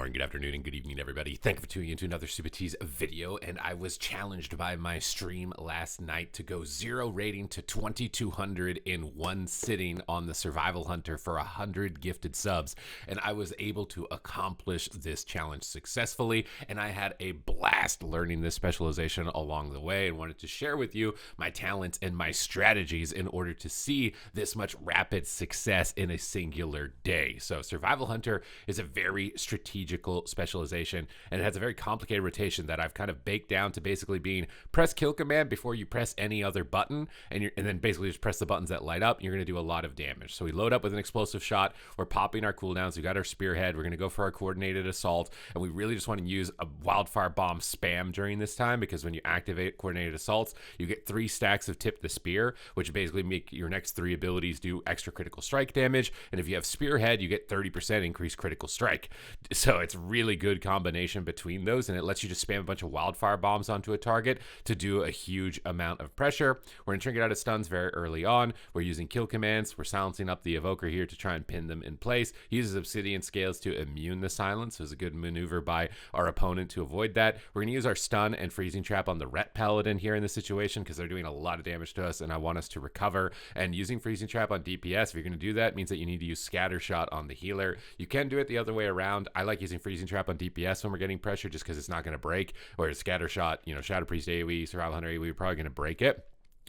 morning, good afternoon, and good evening, everybody. Thank you for tuning into another Supatease video. And I was challenged by my stream last night to go 0 rating to 2200 in one sitting on the Survival Hunter for 100 gifted subs. And I was able to accomplish this challenge successfully. And I had a blast learning this specialization along the way and wanted to share with you my talents and my strategies in order to see this much rapid success in a singular day. So Survival Hunter is a very strategical specialization, and it has a very complicated rotation that I've kind of baked down to basically being press kill command before you press any other button, and then basically just press the buttons that light up. You're going to do a lot of damage. So we load up with an explosive shot. We're popping our cooldowns. We got our spearhead. We're going to go for our coordinated assault, and we really just want to use a wildfire bomb spam during this time, because when you activate coordinated assaults, you get 3 stacks of tip the spear, which basically make your next 3 abilities do extra critical strike damage. And if you have spearhead, you get 30% increased critical strike. So it's really good combination between those, and it lets you just spam a bunch of wildfire bombs onto a target to do a huge amount of pressure. We're going to trinket out of stuns very early on. We're using kill commands. We're silencing up the evoker here to try and pin them in place. He uses obsidian scales to immune the silence. So it's a good maneuver by our opponent to avoid that. We're going to use our stun and freezing trap on the ret paladin here in this situation, because they're doing a lot of damage to us and I want us to recover. And using freezing trap on DPS, if you're going to do that, means that you need to use scatter shot on the healer. You can do it the other way around. I like using freezing trap on DPS when we're getting pressure, just because it's not going to break. Whereas scatter shot, Shadow Priest AoE, Survival Hunter AoE, we're probably going to break it.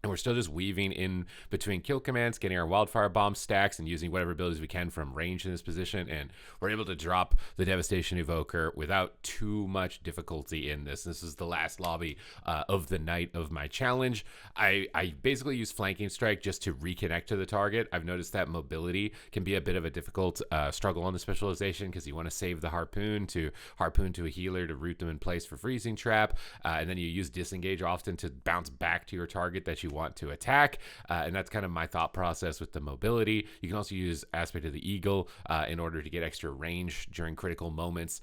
And we're still just weaving in between kill commands, getting our wildfire bomb stacks, and using whatever abilities we can from range in this position. And we're able to drop the Devastation Evoker without too much difficulty in this. This is the last lobby of the night of my challenge. I basically use Flanking Strike just to reconnect to the target. I've noticed that mobility can be a bit of a difficult struggle on the specialization, because you want to save the harpoon to a healer to root them in place for freezing trap. And then you use disengage often to bounce back to your target that you want to attack, and that's kind of my thought process with the mobility. You can also use Aspect of the Eagle in order to get extra range during critical moments,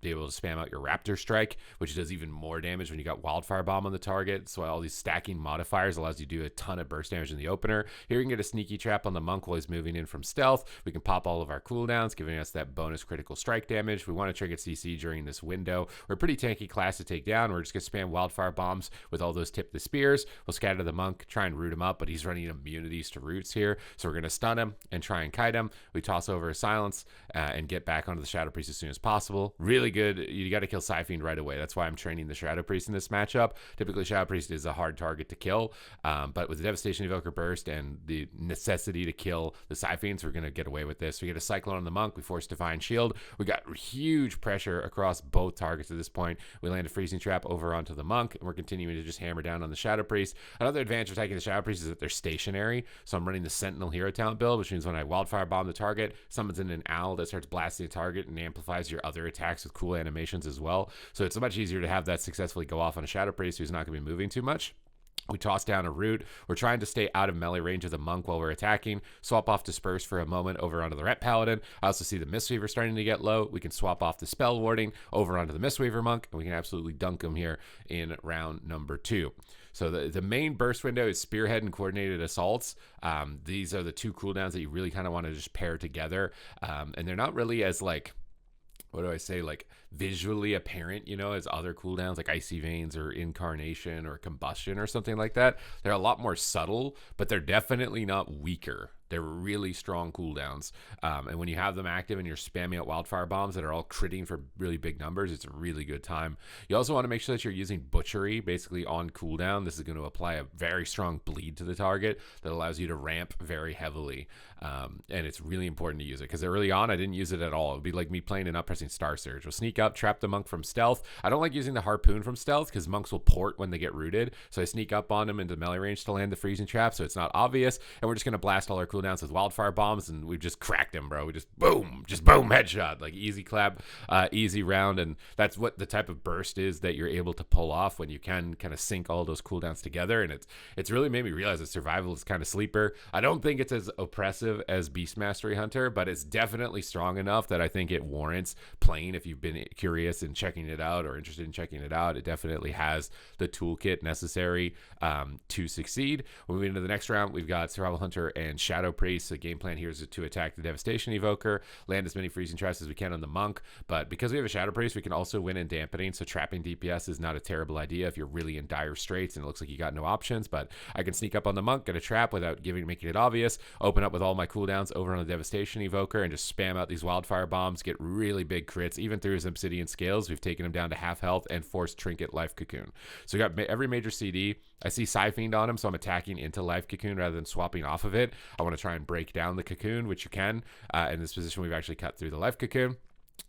be able to spam out your Raptor Strike, which does even more damage when you got Wildfire Bomb on the target. So all these stacking modifiers allows you to do a ton of burst damage in the opener. Here you can get a sneaky trap on the monk while he's moving in from stealth. We can pop all of our cooldowns, giving us that bonus critical strike damage. We want to trinket CC during this window. We're a pretty tanky class to take down. We're just going to spam Wildfire Bombs with all those tip the spears. We'll scatter the monk, try and root him up, but he's running immunities to roots here, so we're going to stun him and try and kite him. We toss over a silence and get back onto the Shadow Priest as soon as possible. Really good. You got to kill Siphene right away. That's why I'm training the Shadow Priest in this matchup. Typically Shadow Priest is a hard target to kill, but with the Devastation Evoker burst and the necessity to kill the Siphenes, we're going to get away with this. We get a Cyclone on the monk. We force Divine Shield. We got huge pressure across both targets at this point. We land a freezing trap over onto the monk, and we're continuing to just hammer down on the Shadow Priest. Another advantage of attacking the Shadow Priest is that they're stationary, so I'm running the Sentinel Hero talent build, which means when I Wildfire Bomb the target, summons in an owl that starts blasting the target and amplifies your other attacks with cool animations as well. So it's much easier to have that successfully go off on a Shadow Priest who's not going to be moving too much. We toss down a root. We're trying to stay out of melee range of the monk while we're attacking. Swap off Disperse for a moment over onto the Ret Paladin. I also see the Mistweaver starting to get low. We can swap off the Spell Warding over onto the Mistweaver monk, and we can absolutely dunk him here in round number 2. So the main burst window is Spearhead and Coordinated Assaults. These are the 2 cooldowns that you really kind of want to just pair together. And they're not really as like visually apparent, as other cooldowns like Icy Veins or Incarnation or Combustion or something like that. They're a lot more subtle, but they're definitely not weaker. They're really strong cooldowns. And when you have them active and you're spamming out wildfire bombs that are all critting for really big numbers, it's a really good time. You also want to make sure that you're using Butchery basically on cooldown. This is going to apply a very strong bleed to the target that allows you to ramp very heavily. And it's really important to use it, because early on I didn't use it at all. It would be like me playing and not pressing Star Surge. We'll sneak up, trap the monk from stealth. I don't like using the harpoon from stealth because monks will port when they get rooted. So I sneak up on them into melee range to land the freezing trap, so it's not obvious. And we're just going to blast all our cooldowns with wildfire bombs, and we just cracked him, bro. We just boom headshot, like easy clap, easy round. And that's what the type of burst is that you're able to pull off when you can kind of sync all those cooldowns together. And it's really made me realize that survival is kind of sleeper. I don't think it's as oppressive as Beast Mastery Hunter, but it's definitely strong enough that I think it warrants playing. If you've been curious and checking it out or interested in checking it out, it definitely has the toolkit necessary to succeed. Moving into the next round, we've got Survival Hunter and Shadow Shadow Priest. The game plan here is to attack the Devastation Evoker, land as many freezing traps as we can on the Monk. But because we have a Shadow Priest, we can also win in dampening. So trapping DPS is not a terrible idea if you're really in dire straits and it looks like you got no options. But I can sneak up on the Monk, get a trap without making it obvious, open up with all my cooldowns over on the Devastation Evoker, and just spam out these wildfire bombs, get really big crits. Even through his Obsidian Scales, we've taken him down to half health and forced Trinket Life Cocoon. So we got every major CD. I see Psyfiend on him, so I'm attacking into Life Cocoon rather than swapping off of it. I want to try and break down the Cocoon, which you can. In this position, we've actually cut through the Life Cocoon.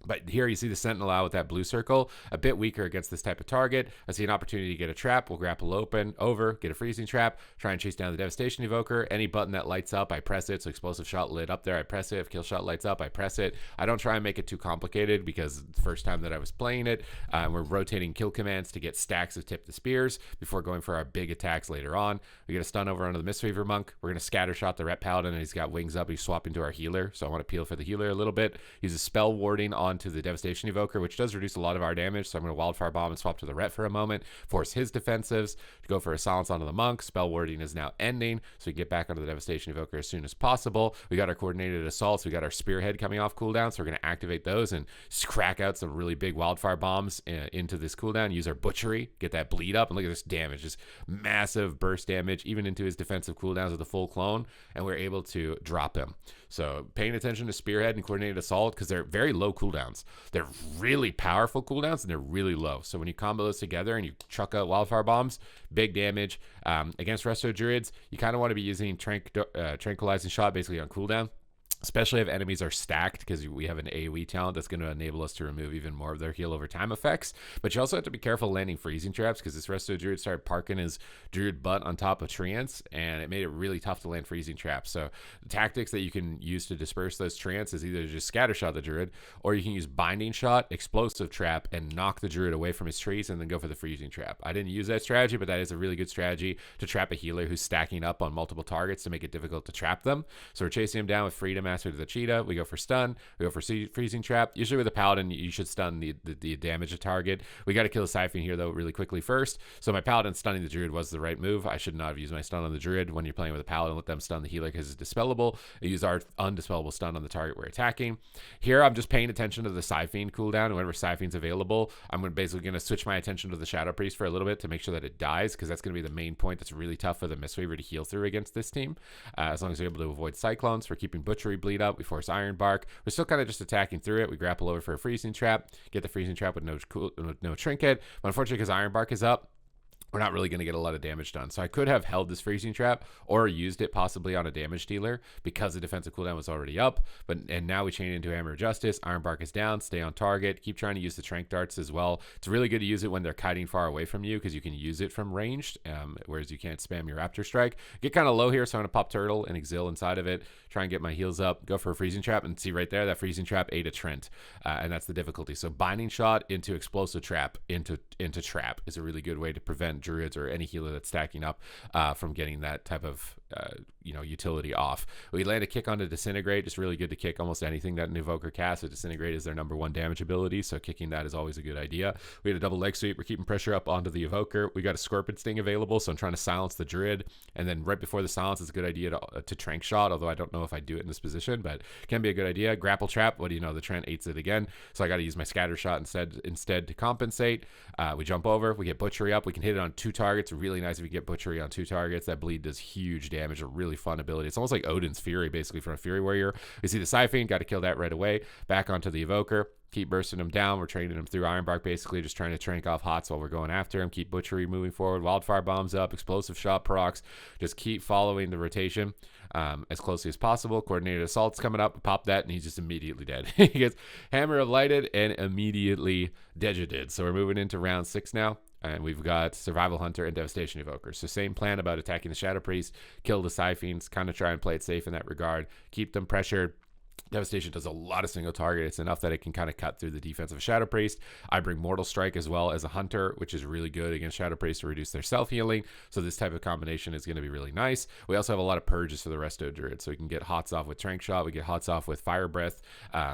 But here you see the Sentinel out with that blue circle, a bit weaker against this type of target. I see an opportunity to get a trap. We'll grapple over, get a freezing trap, try and chase down the Devastation Evoker. Any button that lights up, I press it. So Explosive Shot lit up there, I press it. If Kill Shot lights up, I press it. I don't try and make it too complicated because the first time that I was playing it, we're rotating kill commands to get stacks of Tip the Spears before going for our big attacks later on. We get a stun over onto the Mistweaver Monk. We're going to scatter shot the Ret Paladin, and he's got wings up. He's swapping to our healer, so I want to peel for the healer a little bit. Use a Spell Warding onto the Devastation Evoker, which does reduce a lot of our damage, so I'm going to Wildfire Bomb and swap to the Ret for a moment, force his defensives to go for a silence onto the Monk. Spell Warding is now ending, so we can get back onto the Devastation Evoker as soon as possible. We got our Coordinated Assaults, we got our Spearhead coming off cooldown, so we're going to activate those and crack out some really big Wildfire Bombs into this cooldown. Use our Butchery, get that bleed up, and look at this damage, just massive burst damage, even into his defensive cooldowns with the full clone, and we're able to drop him. So paying attention to Spearhead and Coordinated Assault, because they're very low cooldowns. They're really powerful cooldowns, and they're really low. So when you combo those together and you chuck out Wildfire Bombs, big damage. Against Resto Druids, you kind of want to be using Tranquilizing Shot basically on cooldown, especially if enemies are stacked, because we have an AoE talent that's going to enable us to remove even more of their heal over time effects. But you also have to be careful landing freezing traps, because this Resto Druid started parking his Druid butt on top of Treants, and it made it really tough to land freezing traps. So the tactics that you can use to disperse those Treants is either just scatter shot the Druid, or you can use Binding Shot, Explosive Trap, and knock the Druid away from his trees and then go for the freezing trap. I didn't use that strategy, but that is a really good strategy to trap a healer who's stacking up on multiple targets to make it difficult to trap them. So we're chasing him down with Freedom Master to the Cheetah. We go for stun. We go for freezing trap. Usually with a Paladin, you should stun the damage a target. We got to kill the Siphon here, though, really quickly first. So my Paladin stunning the Druid was the right move. I should not have used my stun on the Druid. When you're playing with a Paladin, let them stun the healer because it's dispellable. I use our undispellable stun on the target we're attacking. Here, I'm just paying attention to the Siphon cooldown. And whenever Siphon's available, I'm basically going to switch my attention to the Shadow Priest for a little bit to make sure that it dies, because that's going to be the main point that's really tough for the Mistweaver to heal through against this team. As long as we're able to avoid Cyclones, we're keeping Butchery bleed up. We force Iron Bark. We're still kind of just attacking through it. We grapple over for a freezing trap, get the freezing trap with no trinket. But unfortunately, because Iron Bark is up, we're not really going to get a lot of damage done. So I could have held this freezing trap or used it possibly on a damage dealer because the defensive cooldown was already up. And now we chain into Hammer of Justice. Iron Bark is down. Stay on target. Keep trying to use the Trank Darts as well. It's really good to use it when they're kiting far away from you, because you can use it from ranged, whereas you can't spam your Raptor Strike. Get kind of low here, so I'm going to pop Turtle and Exil inside of it. Try and get my heals up. Go for a freezing trap, and see right there, that freezing trap ate a Trent, and that's the difficulty. So Binding Shot into Explosive Trap into Trap is a really good way to prevent Druids or any healer that's stacking up from getting that type of utility off. We land a kick onto Disintegrate. Just really good to kick almost anything that an Evoker casts. So Disintegrate is their #1 damage ability, so kicking that is always a good idea. We had a double leg sweep. We're keeping pressure up onto the Evoker. We got a Scorpion Sting available, so I'm trying to silence the Druid, and then right before the silence, it's a good idea to Trank Shot, although I don't know if I do it in this position, but can be a good idea. Grapple Trap, what do you know, the Trent eats it again, so I got to use my Scatter Shot instead to compensate. We jump over, we get Butchery up, we can hit it on 2 targets. Really nice if you get Butchery on 2 targets. That bleed does huge damage, a really fun ability. It's almost like Odin's Fury, basically, from a Fury Warrior. We see the Siphon, got to kill that right away. Back onto the Evoker. Keep bursting him down. We're training him through Iron Bark, basically, just trying to trank off Hots while we're going after him. Keep Butchery moving forward. Wildfire Bombs up. Explosive Shot procs. Just keep following the rotation as closely as possible. Coordinated Assault's coming up. Pop that, and he's just immediately dead. He gets Hammer of Lighted and immediately degeted. So we're moving into round 6 now. And we've got Survival Hunter and Devastation Evoker. So same plan about attacking the Shadow Priest, kill the Siphons, kind of try and play it safe in that regard, keep them pressured. Devastation does a lot of single target. It's enough that it can kind of cut through the defense of a Shadow Priest. I bring Mortal Strike as well as a Hunter, which is really good against Shadow Priest to reduce their self-healing. So this type of combination is going to be really nice. We also have a lot of purges for the Resto Druid. So we can get Hots off with Trank Shot. We get Hots off with Fire Breath.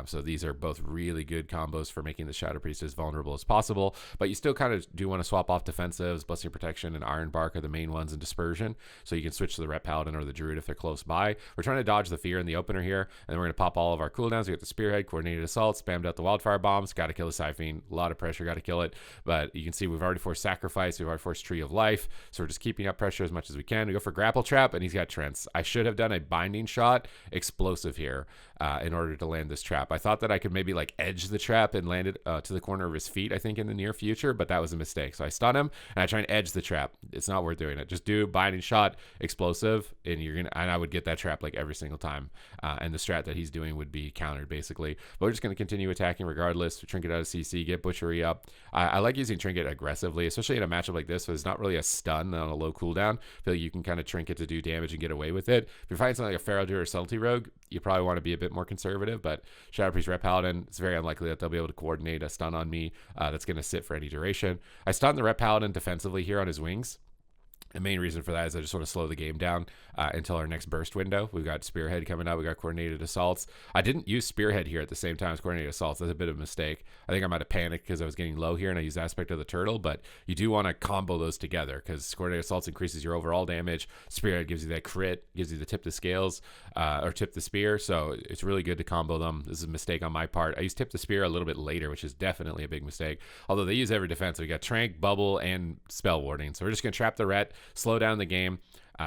So these are both really good combos for making the Shadow Priest as vulnerable as possible. But you still kind of do want to swap off defensives. Blessing Protection and Iron Bark are the main ones, and Dispersion. So you can switch to the Ret Paladin or the Druid if they're close by. We're trying to dodge the Fear in the opener here. And then we're going to pop all of our cooldowns. We got the Spearhead, Coordinated Assault, spammed out the Wildfire Bombs, got to kill the Siphene, a lot of pressure, got to kill it, but you can see we've already forced Sacrifice, we've already forced Tree of Life, so we're just keeping up pressure as much as we can. We go for Grapple Trap, and he's got Trents. I should have done a Binding Shot Explosive here in order to land this trap. I thought that I could maybe like edge the trap and land it to the corner of his feet, I think in the near future, but that was a mistake. So I stun him, and I try and edge the trap. It's not worth doing it. Just do Binding Shot Explosive, and I would get that trap like every single time, and the strat that he's doing would be countered basically. But we're just going to continue attacking regardless. Trinket out of CC, get Butchery up. I like using Trinket aggressively, especially in a matchup like this, so it's not really a stun on a low cooldown. I feel like you can kind of Trinket to do damage and get away with it. If you're fighting something like a Pharaoh Druid or Subtlety Rogue, you probably want to be a bit more conservative, but Shadow Priest Ret Paladin, it's very unlikely that they'll be able to coordinate a stun on me that's going to sit for any duration. I stun the Ret Paladin defensively here on his wings. The main reason for that is I just want to slow the game down until our next burst window. We've got Spearhead coming up. We got Coordinated Assaults. I didn't use Spearhead here at the same time as Coordinated Assaults. That's a bit of a mistake. I think I might have panicked because I was getting low here and I used Aspect of the Turtle, but you do want to combo those together because Coordinated Assaults increases your overall damage. Spearhead gives you that crit, gives you the tip the scales or tip the spear. So it's really good to combo them. This is a mistake on my part. I used tip the spear a little bit later, which is definitely a big mistake. Although they use every defense. We got Trank, Bubble, and Spell Warding. So we're just going to trap the Ret, slow down the game,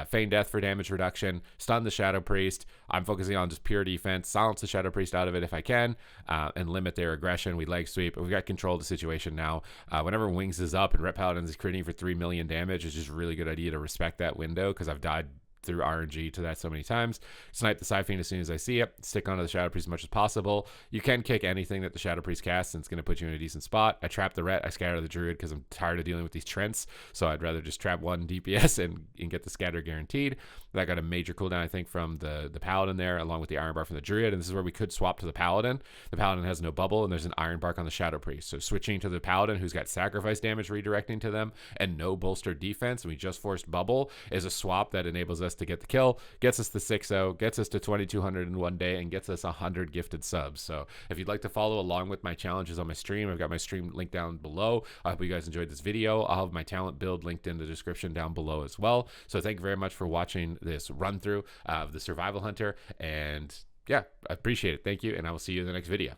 feign death for damage reduction, stun the Shadow Priest. I'm focusing on just pure defense, silence the Shadow Priest out of it if I can, and limit their aggression. We leg sweep. We've got control of the situation now. Whenever Wings is up and Ret Paladin is critting for 3 million damage, it's just a really good idea to respect that window because I've died through RNG to that so many times. Snipe the Siphene as soon as I see it. Stick onto the Shadow Priest as much as possible. You can kick anything that the Shadow Priest casts, and it's going to put you in a decent spot. I trap the Ret. I scatter the Druid because I'm tired of dealing with these Trents, so I'd rather just trap one DPS and get the scatter guaranteed. That got a major cooldown, I think, from the Paladin there, along with the Iron Bark from the Druid, and this is where we could swap to the Paladin. The Paladin has no bubble, and there's an Iron Bark on the Shadow Priest, so switching to the Paladin, who's got sacrifice damage redirecting to them, and no bolstered defense, and we just forced bubble, is a swap that enables us to get the kill, gets us to 6-0, gets us to 2,200 in one day, and gets us 100 gifted subs. So if you'd like to follow along with my challenges on my stream, I've got my stream linked down below. I hope you guys enjoyed this video. I'll have my talent build linked in the description down below as well. So thank you very much for watching this run through of the Survival Hunter, and yeah, I appreciate it. Thank you, and I will see you in the next video.